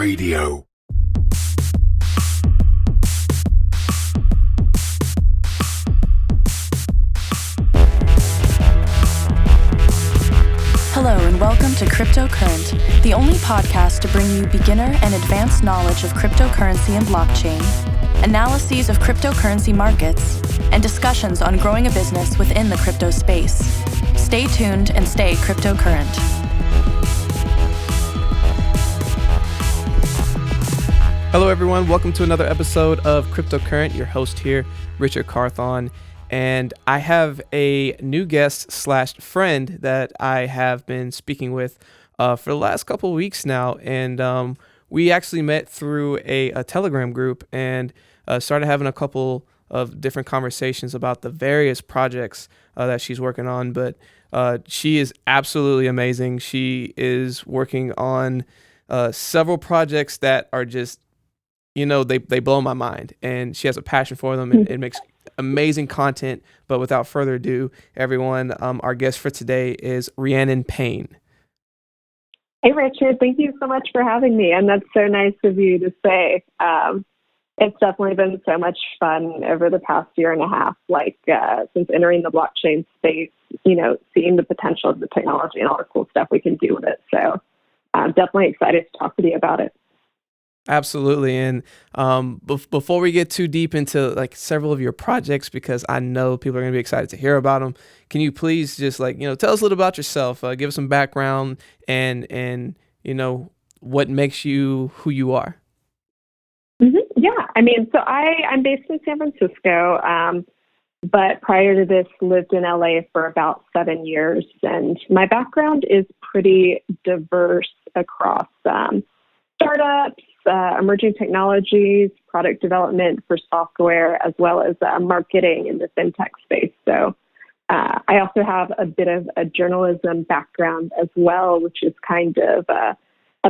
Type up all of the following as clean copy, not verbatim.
Radio. Hello and welcome to Cryptocurrent, the only podcast to bring you beginner and advanced knowledge of cryptocurrency and blockchain, analyses of cryptocurrency markets, and discussions on growing a business within the crypto space. Stay tuned and stay cryptocurrent. Hello everyone, welcome to another episode of Cryptocurrent. Your host here, Richard Carthon, and I have a new guest / friend that I have been speaking with for the last couple of weeks now, and we actually met through a Telegram group and started having a couple of different conversations about the various projects that she's working on, but she is absolutely amazing. She is working on several projects that are just, you know, they blow my mind, and she has a passion for them, and it makes amazing content. But without further ado, everyone, our guest for today is Rhiannon Payne. Hey, Richard. Thank you so much for having me. And that's so nice of you to say. It's definitely been so much fun over the past year and a half, since entering the blockchain space, you know, seeing the potential of the technology and all the cool stuff we can do with it. So I'm definitely excited to talk with you about it. Absolutely. And before we get too deep into like several of your projects, because I know people are going to be excited to hear about them, can you please just tell us a little about yourself, give us some background and what makes you who you are? Mm-hmm. Yeah. I mean, so I'm based in San Francisco, but prior to this lived in LA for about 7 years. And my background is pretty diverse across startups, emerging technologies, product development for software, as well as marketing in the fintech space. So I also have a bit of a journalism background as well, which is kind of a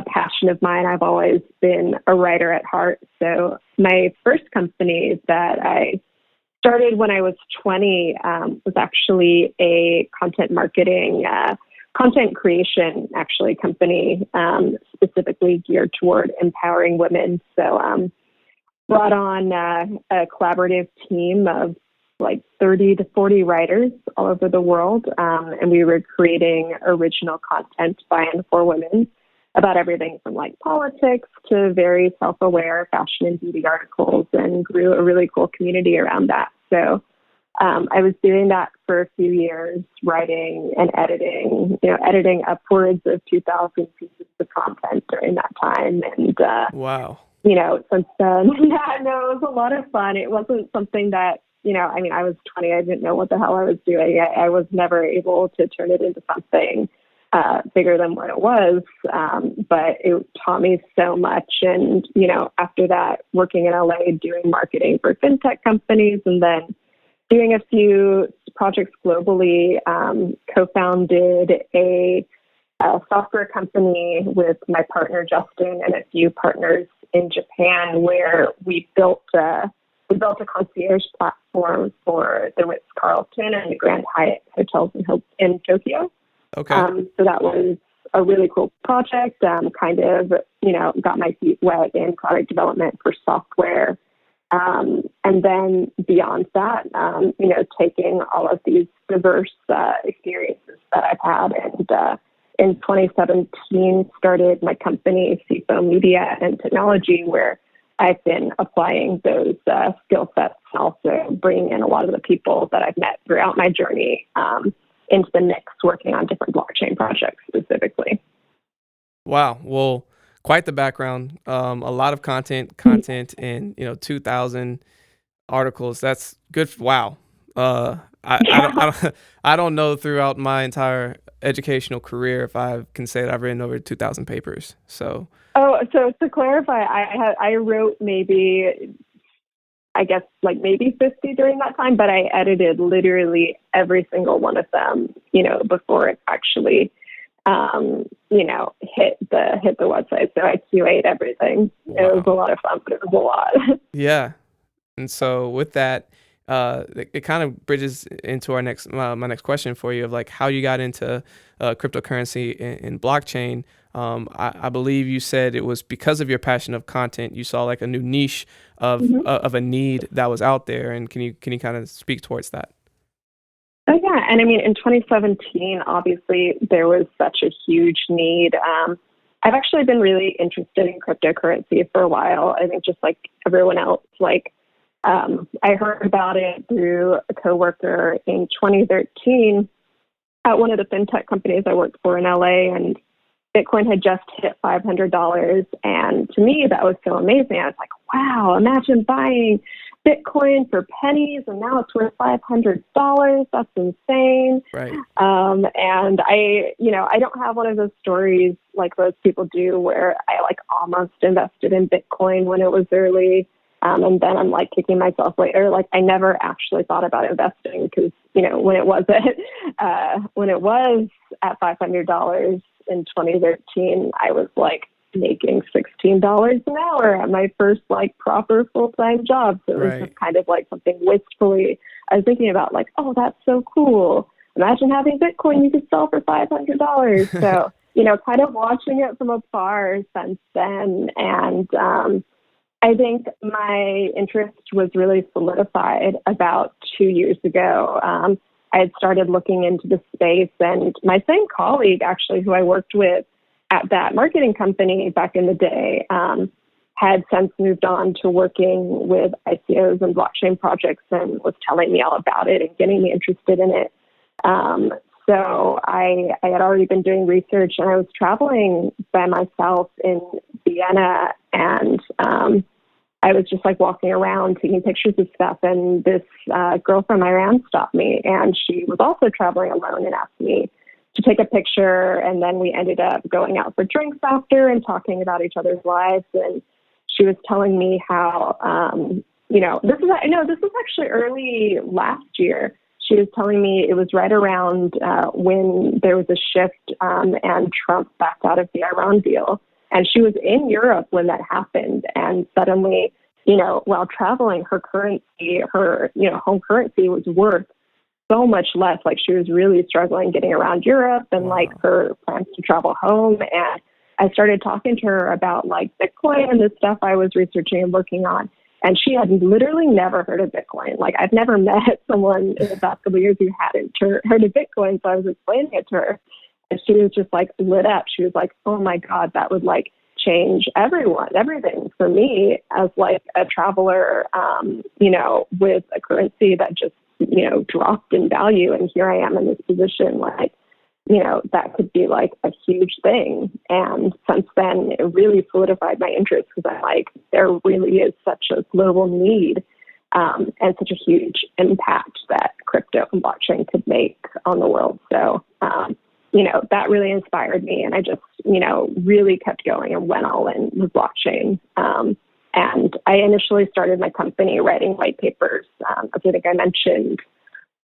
passion of mine. I've always been a writer at heart. So my first company that I started when I was 20 was actually a content marketing content creation, company specifically geared toward empowering women. So brought on a collaborative team of like 30 to 40 writers all over the world. And we were creating original content by and for women about everything from like politics to very self-aware fashion and beauty articles, and grew a really cool community around that. So I was doing that for a few years, writing and editing upwards of 2,000 pieces of content during that time. And, wow. Since then, it was a lot of fun. It wasn't something that, I was 20. I didn't know what the hell I was doing. I was never able to turn it into something bigger than what it was. But it taught me so much. And, after that, working in LA, doing marketing for fintech companies, and then doing a few projects globally, co-founded a software company with my partner Justin and a few partners in Japan, where we built a concierge platform for the Ritz-Carlton and the Grand Hyatt hotels in Tokyo. Okay. So that was a really cool project. Got my feet wet in product development for software. And then beyond that, taking all of these diverse experiences that I've had, and in 2017 started my company, Seafoam.Media and Technology, where I've been applying those skill sets and also bringing in a lot of the people that I've met throughout my journey into the mix, working on different blockchain projects specifically. Wow. Well, quite the background. A lot of content, and 2,000 articles. That's good. Wow. I don't know throughout my entire educational career if I can say that I've written over 2,000 papers. So. Oh, so to clarify, I wrote maybe 50 during that time, but I edited literally every single one of them, before it actually hit the website. So I QA'd everything. Wow. It was a lot of fun, but it was a lot. Yeah. And so with that, it kind of bridges into our next my next question for you of like how you got into cryptocurrency and blockchain. I believe you said it was because of your passion of content. You saw like a new niche of a need that was out there, and can you kind of speak towards that? Oh, yeah. And I mean, in 2017, obviously, there was such a huge need. I've actually been really interested in cryptocurrency for a while. I think just like everyone else, like I heard about it through a coworker in 2013 at one of the fintech companies I worked for in LA, and Bitcoin had just hit $500. And to me, that was so amazing. I was like, wow, imagine buying Bitcoin for pennies and now it's worth $500. That's insane. Right. And I don't have one of those stories like most people do where I like almost invested in Bitcoin when it was early. And then I'm like kicking myself later. Like I never actually thought about investing because, when it was at $500 in 2013, I was like making $16 an hour at my first like proper full-time job. So it was just kind of like something wistfully I was thinking about, like, oh, that's so cool. Imagine having Bitcoin you could sell for $500. So, kind of watching it from afar since then. And I think my interest was really solidified about 2 years ago. I had started looking into the space, and my same colleague, actually, who I worked with at that marketing company back in the day, had since moved on to working with ICOs and blockchain projects and was telling me all about it and getting me interested in it. So I had already been doing research, and I was traveling by myself in Vienna, and I was just like walking around taking pictures of stuff, and this girl from Iran stopped me, and she was also traveling alone and asked me to take a picture. And then we ended up going out for drinks after and talking about each other's lives. And she was telling me how, this was actually early last year. She was telling me it was right around when there was a shift and Trump backed out of the Iran deal. And she was in Europe when that happened. And suddenly, while traveling, her currency, her home currency was worth so much less. Like she was really struggling getting around Europe and like her plans to travel home. And I started talking to her about like Bitcoin and the stuff I was researching and working on. And she had literally never heard of Bitcoin. Like I've never met someone in the past couple of years who hadn't heard of Bitcoin. So I was explaining it to her, and she was just like lit up. She was like, oh my God, that would like change everything for me as like a traveler, with a currency that just, dropped in value. And here I am in this position, like, that could be like a huge thing. And since then, it really solidified my interest because I'm like, there really is such a global need and such a huge impact that crypto and blockchain could make on the world. So, that really inspired me. And I just, really kept going and went all in with blockchain. And I initially started my company writing white papers, as I think I mentioned,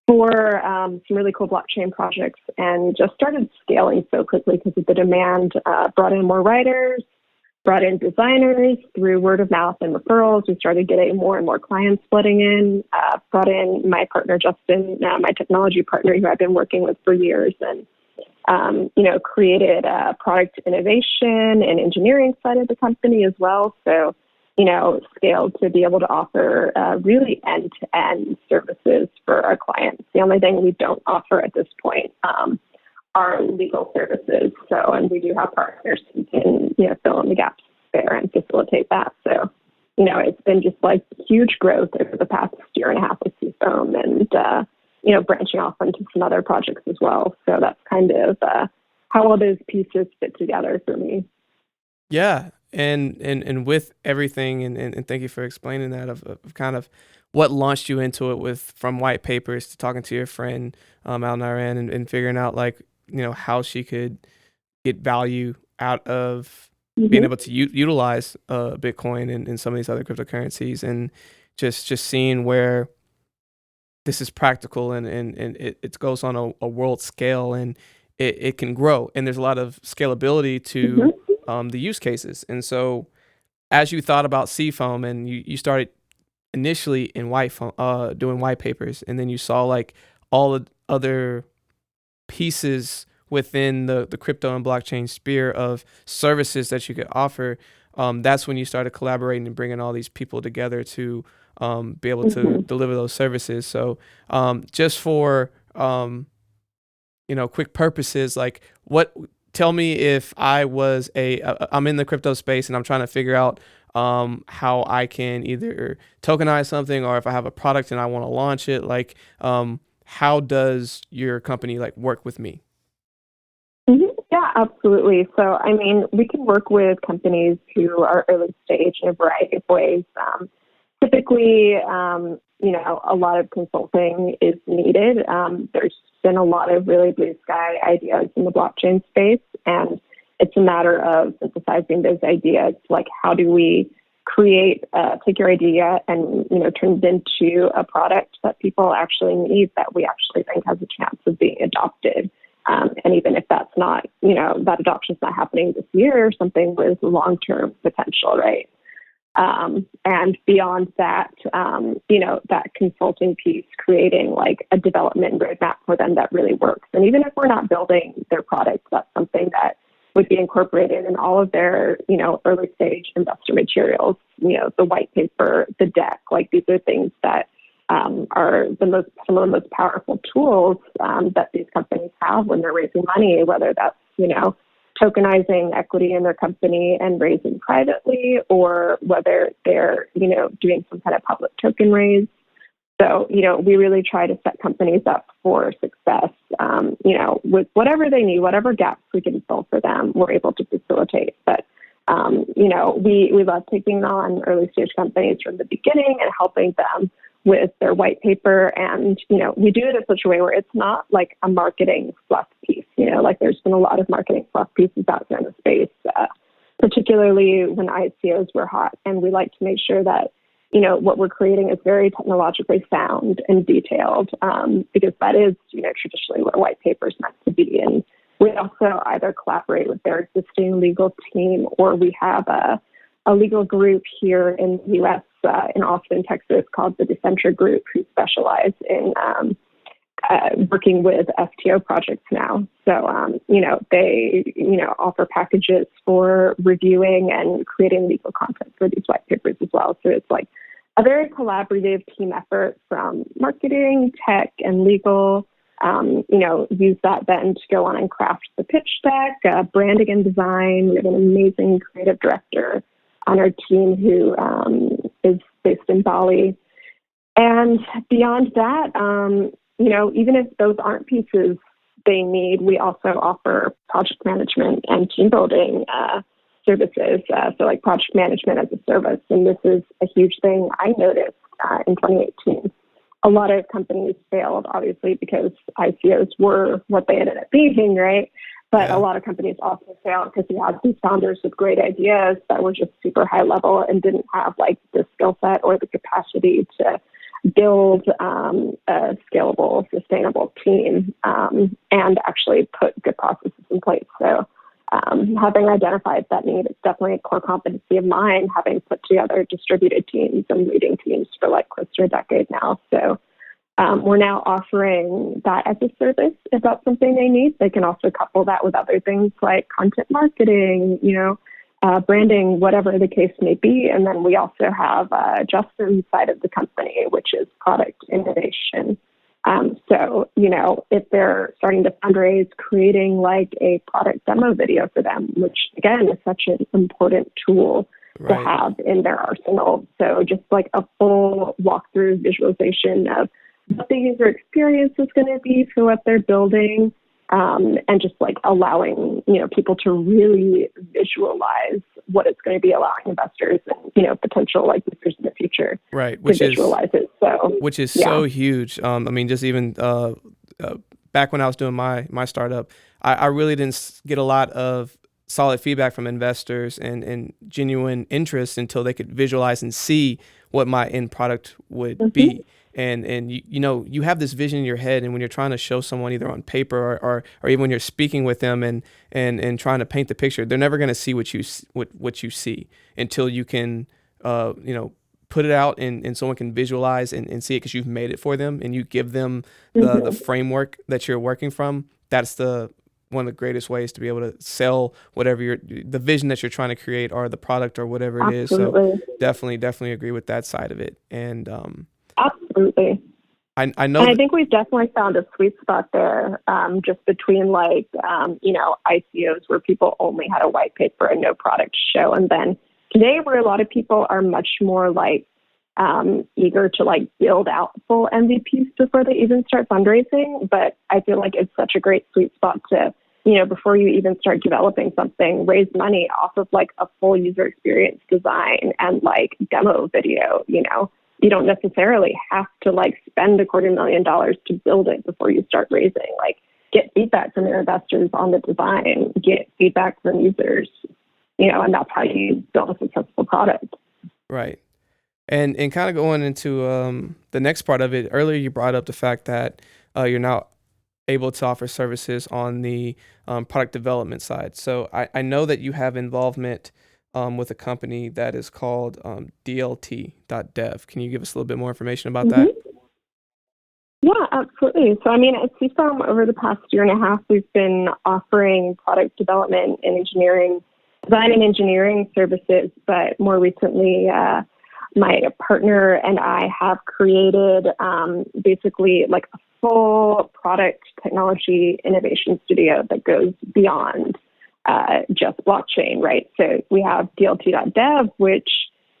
for some really cool blockchain projects, and just started scaling so quickly because of the demand. Brought in more writers, brought in designers through word of mouth and referrals. We started getting more and more clients flooding in. Brought in my partner, Justin, my technology partner who I've been working with for years, and created a product innovation and engineering side of the company as well. So, scaled to be able to offer really end-to-end services for our clients. The only thing we don't offer at this point are legal services. So, and we do have partners who can, fill in the gaps there and facilitate that. So, it's been just like huge growth over the past year and a half with Seafoam, and, branching off into some other projects as well. So that's kind of how all those pieces fit together for me. Yeah. And with everything, and thank you for explaining that of kind of what launched you into it, with from white papers to talking to your friend out in Iran and figuring out like, how she could get value out of being able to utilize Bitcoin and some of these other cryptocurrencies, and just seeing where this is practical and it goes on a world scale, and it can grow, and there's a lot of scalability to the use cases. And so as you thought about Seafoam and you started initially in doing white papers, and then you saw like all the other pieces within the crypto and blockchain sphere of services that you could offer. That's when you started collaborating and bringing all these people together to be able to deliver those services. So just for quick purposes, like tell me if I'm in the crypto space and I'm trying to figure out how I can either tokenize something, or if I have a product and I want to launch it, like how does your company like work with me? Yeah, absolutely. So, I mean, we can work with companies who are early stage in a variety of ways. Typically, a lot of consulting is needed. There's been a lot of really blue sky ideas in the blockchain space, and it's a matter of synthesizing those ideas. Like, how do we take your idea and, turn it into a product that people actually need, that we actually think has a chance of being adopted. And even if that's not, that adoption's not happening this year, something with long-term potential, right? And beyond that, that consulting piece, creating like a development roadmap for them that really works. And even if we're not building their products, that's something that would be incorporated in all of their, early stage investor materials, the white paper, the deck. Like, these are things that are some of the most powerful tools that these companies have when they're raising money, whether that's, tokenizing equity in their company and raising privately, or whether they're, doing some kind of public token raise. So, we really try to set companies up for success, with whatever they need, whatever gaps we can fill for them, we're able to facilitate. But, we love taking on early stage companies from the beginning and helping them with their white paper. And, we do it in such a way where it's not like a marketing fluff piece. Like, there's been a lot of marketing fluff pieces out there in the space, particularly when ICOs were hot. And we like to make sure that, what we're creating is very technologically sound and detailed, because that is, traditionally what a white paper is meant to be. And we also either collaborate with their existing legal team, or we have a legal group here in the U.S., in Austin, Texas, called the Decentra Group, who specialize in working with FTO projects now. So, they, offer packages for reviewing and creating legal content for these white papers as well. So it's like a very collaborative team effort from marketing, tech, and legal. Use that then to go on and craft the pitch deck, branding and design. We have an amazing creative director on our team who is based in Bali. And beyond that, even if those aren't pieces they need, we also offer project management and team building services. So like project management as a service. And this is a huge thing I noticed in 2018. A lot of companies failed, obviously, because ICOs were what they ended up being, right? But a lot of companies also failed because you had these founders with great ideas that were just super high level and didn't have like the skill set or the capacity to build a scalable, sustainable team and actually put good processes in place. So having identified that need, it's definitely a core competency of mine, having put together distributed teams and leading teams for like close to a decade now. So we're now offering that as a service. If that's something they need, they can also couple that with other things like content marketing, branding, whatever the case may be. And then we also have Justin's side of the company, which is product innovation. So, if they're starting to fundraise, creating like a product demo video for them, which again is such an important tool to have in their arsenal. So just like a full walkthrough visualization of what the user experience is going to be for what they're building, and just like allowing, people to really visualize what it's going to be, allowing investors and, potential like users in the future to visualize it. So, which is so huge. I mean, just even back when I was doing my startup, I really didn't get a lot of solid feedback from investors and genuine interest until they could visualize and see what my end product would be. And you have this vision in your head, and when you're trying to show someone either on paper or even when you're speaking with them and trying to paint the picture, they're never going to see what you see until you can put it out and someone can visualize and see it because you've made it for them and you give them the framework that you're working from, that's one of the greatest ways to be able to sell whatever the vision that you're trying to create or the product or whatever it is. So definitely agree with that side of it. And absolutely. I know. And I think we've definitely found a sweet spot there, just between ICOs where people only had a white paper and no product to show. And then today where a lot of people are much more eager to build out full MVPs before they even start fundraising. But I feel like it's such a great sweet spot to, before you even start developing something, raise money off of a full user experience design and demo video. You don't necessarily have to spend $250,000 to build it before you start raising. Get feedback from your investors on the design, get feedback from users, and that's how you build a successful product. Right. And kind of going into the next part of it, earlier you brought up the fact that you're now able to offer services on the product development side. So I know that you have involvement with a company that is called DLTDev. Can you give us a little bit more information about that? Yeah, absolutely. So, at Seafoam, over the past year and a half, we've been offering product development and design and engineering services, but more recently, my partner and I have created basically a full product technology innovation studio that goes beyond just blockchain, right? So we have DLT.dev, which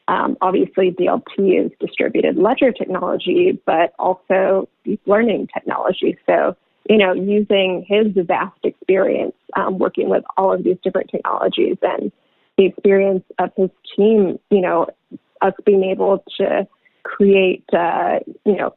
obviously DLT is distributed ledger technology, but also deep learning technology. So, using his vast experience working with all of these different technologies and the experience of his team, us being able to create,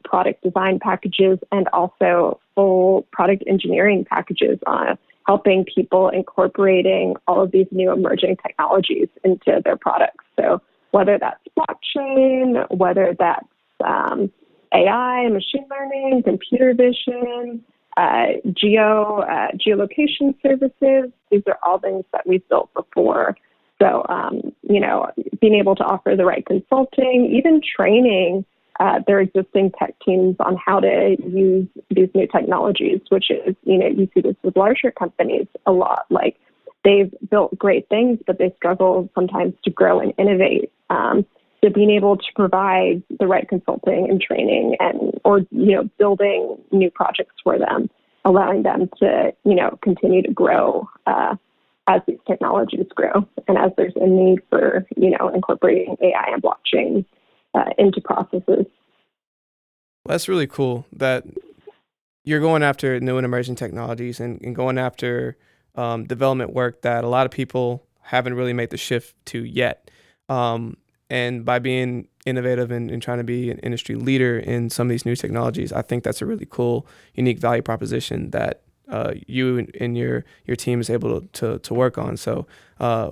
product design packages and also full product engineering packages on helping people incorporating all of these new emerging technologies into their products. So whether that's blockchain, whether that's AI, machine learning, computer vision, geolocation services, these are all things that we've built before. So, being able to offer the right consulting, even training their existing tech teams on how to use these new technologies, which is, you see this with larger companies a lot. They've built great things, but they struggle sometimes to grow and innovate. So being able to provide the right consulting and training or building new projects for them, allowing them to, continue to grow as these technologies grow and as there's a need for, incorporating AI and blockchain into processes. Well, that's really cool that you're going after new and emerging technologies and going after development work that a lot of people haven't really made the shift to yet. And by being innovative and trying to be an industry leader in some of these new technologies, I think that's a really cool, unique value proposition that you and your team is able to work on. So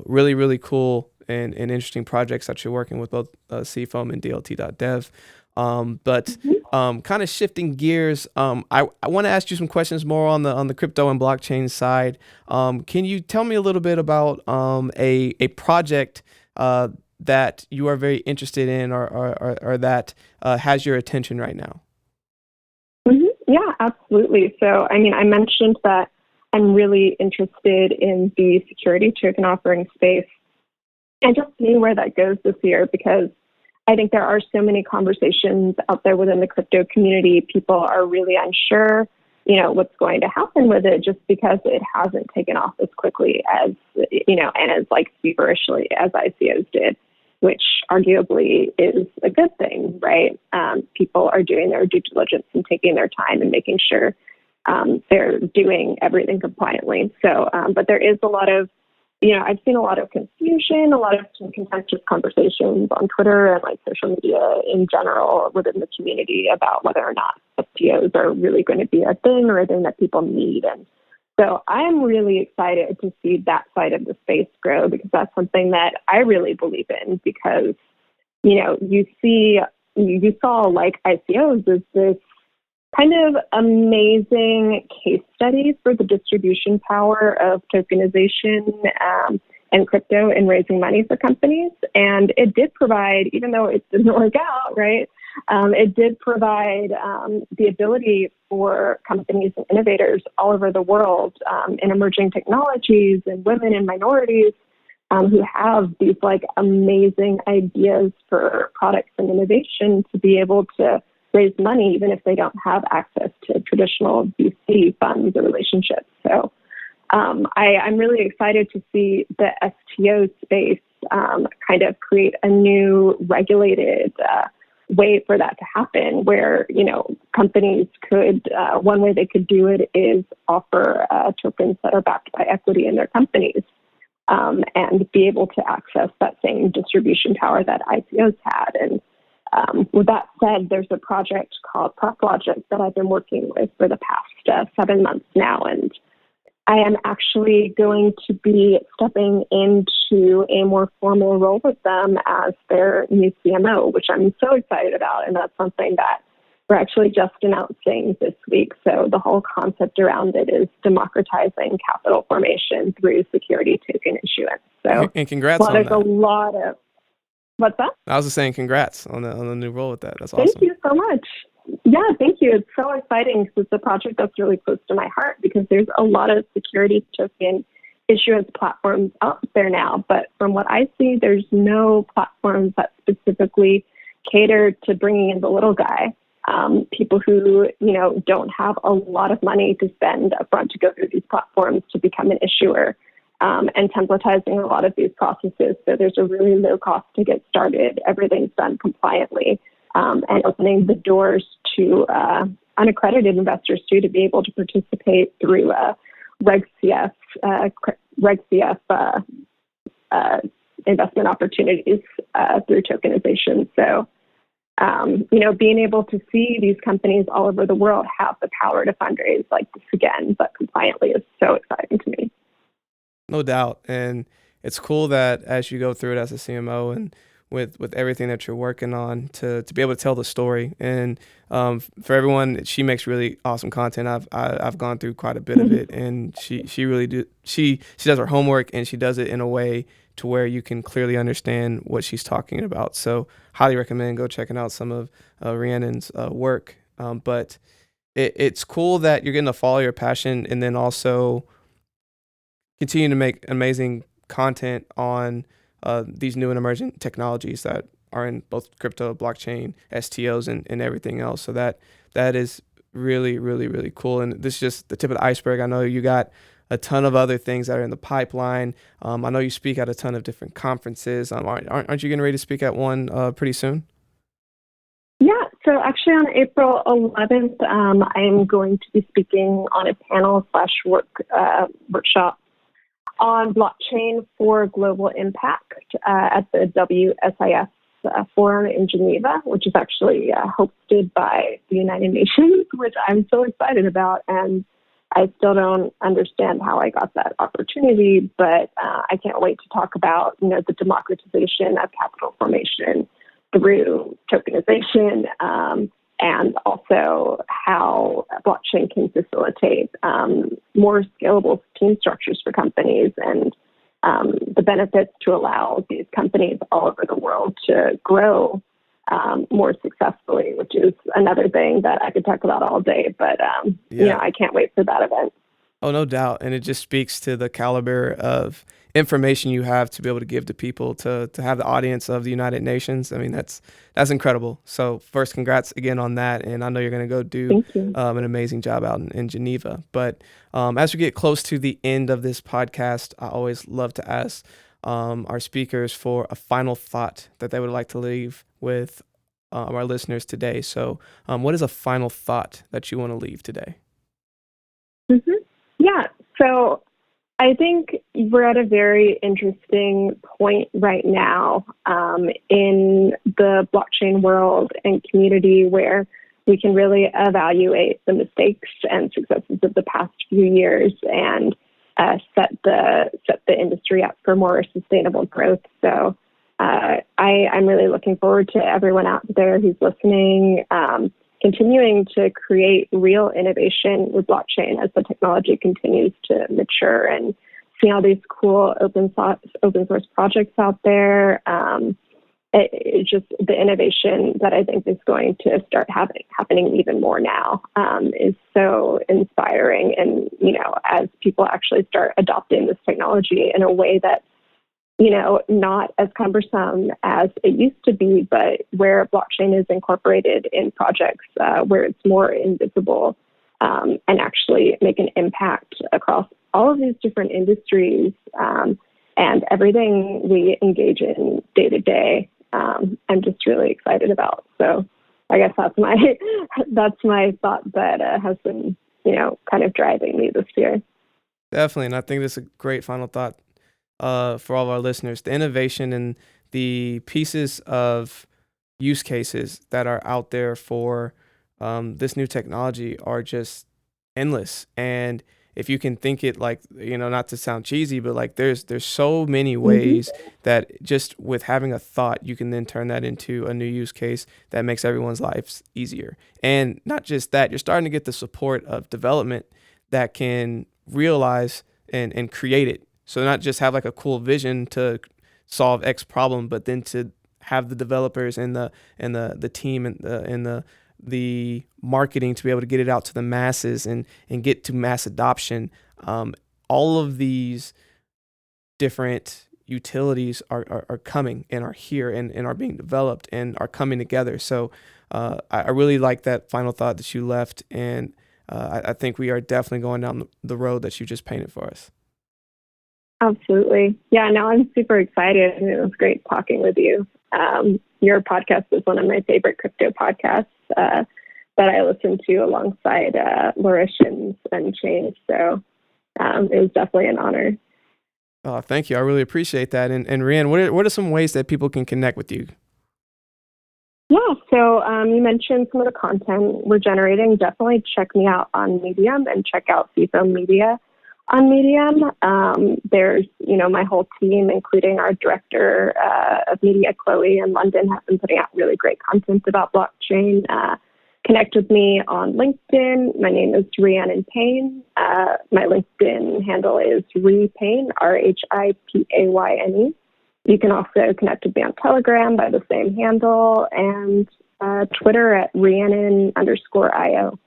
really, really cool and interesting projects that you're working with both Seafoam and DLT.dev. But kind of shifting gears, I want to ask you some questions more on the crypto and blockchain side. Can you tell me a little bit about a project that you are very interested in or that has your attention right now? Yeah, absolutely. So, I mentioned that I'm really interested in the security token offering space and just seeing where that goes this year, because I think there are so many conversations out there within the crypto community. People are really unsure, what's going to happen with it just because it hasn't taken off as quickly as, and as feverishly as ICOs did, which arguably is a good thing, right? People are doing their due diligence and taking their time and making sure they're doing everything compliantly. So, but there is a lot of, I've seen a lot of confusion, a lot of contentious conversations on Twitter and social media in general within the community about whether or not FTOs are really going to be a thing or a thing that people need. And so I'm really excited to see that side of the space grow, because that's something that I really believe in, because, you saw ICOs as this kind of amazing case study for the distribution power of tokenization and crypto in raising money for companies. And it did provide, even though it didn't work out, right? It did provide the ability for companies and innovators all over the world in emerging technologies and women and minorities who have these like amazing ideas for products and innovation to be able to raise money, even if they don't have access to traditional VC funds or relationships. So I'm really excited to see the STO space kind of create a new regulated way for that to happen, where, you know, companies could, one way they could do it is offer tokens that are backed by equity in their companies and be able to access that same distribution power that ICOs had. And with that said, there's a project called ProfLogic that I've been working with for the past 7 months now, and I am actually going to be stepping into a more formal role with them as their new CMO, which I'm so excited about. And that's something that we're actually just announcing this week. So the whole concept around it is democratizing capital formation through security token issuance. So and congrats on that. There's a lot of, what's that? I was just saying congrats on the new role with that. That's awesome. Thank you so much. Yeah, thank you. It's so exciting because it's a project that's really close to my heart, because there's a lot of security token issuance platforms out there now. But from what I see, there's no platforms that specifically cater to bringing in the little guy, people who, you know, don't have a lot of money to spend upfront to go through these platforms to become an issuer, and templatizing a lot of these processes. So there's a really low cost to get started. Everything's done compliantly. And opening the doors to unaccredited investors too, to be able to participate through Reg CF investment opportunities through tokenization. So, you know, being able to see these companies all over the world have the power to fundraise like this again, but compliantly, is so exciting to me. No doubt. And it's cool that as you go through it as a CMO and with everything that you're working on to be able to tell the story. And for everyone, she makes really awesome content. I've gone through quite a bit of it, and she really she does her homework, and she does it in a way to where you can clearly understand what she's talking about. So highly recommend go checking out some of Rhiannon's work. But it's cool that you're getting to follow your passion and then also continue to make amazing content on these new and emerging technologies that are in both crypto, blockchain, STOs, and everything else. So that is really, really, really cool. And this is just the tip of the iceberg. I know you got a ton of other things that are in the pipeline. I know you speak at a ton of different conferences. Aren't you getting ready to speak at one pretty soon? Yeah, so actually on April 11th, I am going to be speaking on a panel/workshop on blockchain for global impact at the WSIS forum in Geneva, which is actually hosted by the United Nations, which I'm so excited about. And I still don't understand how I got that opportunity, but I can't wait to talk about, you know, the democratization of capital formation through tokenization, and also how blockchain can facilitate more scalable team structures for companies, and the benefits to allow these companies all over the world to grow more successfully, which is another thing that I could talk about all day. But, you know, I can't wait for that event. Oh, no doubt. And it just speaks to the caliber of information you have to be able to give to people, to have the audience of the United Nations. I mean, that's incredible. So first, congrats again on that. And I know you're going to go do an amazing job out in Geneva. But as we get close to the end of this podcast, I always love to ask our speakers for a final thought that they would like to leave with our listeners today. So what is a final thought that you want to leave today? Mm-hmm. Yeah, so I think we're at a very interesting point right now in the blockchain world and community, where we can really evaluate the mistakes and successes of the past few years and set the industry up for more sustainable growth. So I'm really looking forward to everyone out there who's listening, continuing to create real innovation with blockchain as the technology continues to mature and seeing all these cool open source projects out there. It's just the innovation that I think is going to start happening even more now is so inspiring. And, as people actually start adopting this technology in a way that's, not as cumbersome as it used to be, but where blockchain is incorporated in projects where it's more invisible and actually make an impact across all of these different industries and everything we engage in day to day. I'm just really excited about. So I guess that's my thought that has been, kind of driving me this year. Definitely. And I think this is a great final thought for all of our listeners. The innovation and the pieces of use cases that are out there for this new technology are just endless. And if you can think it like, not to sound cheesy, but like there's so many ways that just with having a thought, you can then turn that into a new use case that makes everyone's lives easier. And not just that, you're starting to get the support of development that can realize and create it. So not just have like a cool vision to solve X problem, but then to have the developers and the team and the marketing to be able to get it out to the masses and get to mass adoption. All of these different utilities are coming and are here and are being developed and are coming together. So I really like that final thought that you left. And I think we are definitely going down the road that you just painted for us. Absolutely. Yeah, no, I'm super excited. And it was great talking with you. Your podcast is one of my favorite crypto podcasts that I listen to alongside Lourish and Change. So it was definitely an honor. Oh, thank you. I really appreciate that. And Rhiannon, what are some ways that people can connect with you? Yeah, so you mentioned some of the content we're generating. Definitely check me out on Medium and check out Seafoam.Media on Medium. There's, my whole team, including our director of media, Chloe, in London, have been putting out really great content about blockchain. Connect with me on LinkedIn. My name is Rhiannon Payne. My LinkedIn handle is Rhipayne, RHIPAYNE. You can also connect with me on Telegram by the same handle and Twitter at Rhiannon_IO.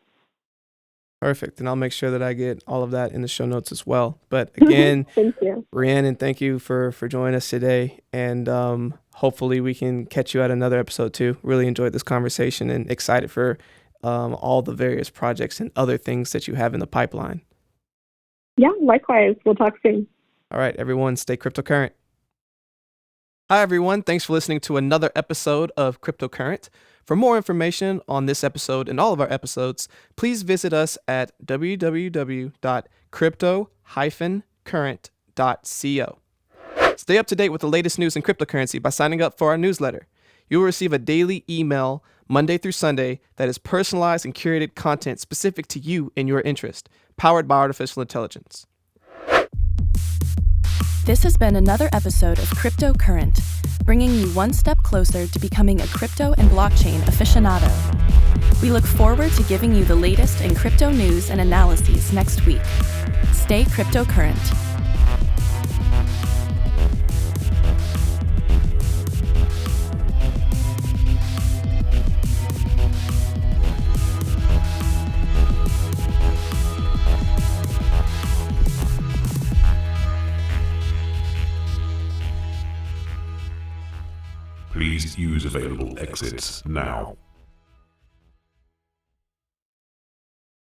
Perfect. And I'll make sure that I get all of that in the show notes as well. But again, thank you. Rhiannon, thank you for joining us today. And hopefully we can catch you at another episode too. Really enjoyed this conversation and excited for all the various projects and other things that you have in the pipeline. Yeah, likewise. We'll talk soon. All right, everyone, stay cryptocurrent. Hi, everyone. Thanks for listening to another episode of Cryptocurrent. For more information on this episode and all of our episodes, please visit us at www.crypto-current.co. Stay up to date with the latest news in cryptocurrency by signing up for our newsletter. You will receive a daily email Monday through Sunday that is personalized and curated content specific to you and your interest, powered by artificial intelligence. This has been another episode of Cryptocurrent, bringing you one step closer to becoming a crypto and blockchain aficionado. We look forward to giving you the latest in crypto news and analyses next week. Stay cryptocurrent. Please use available exits now.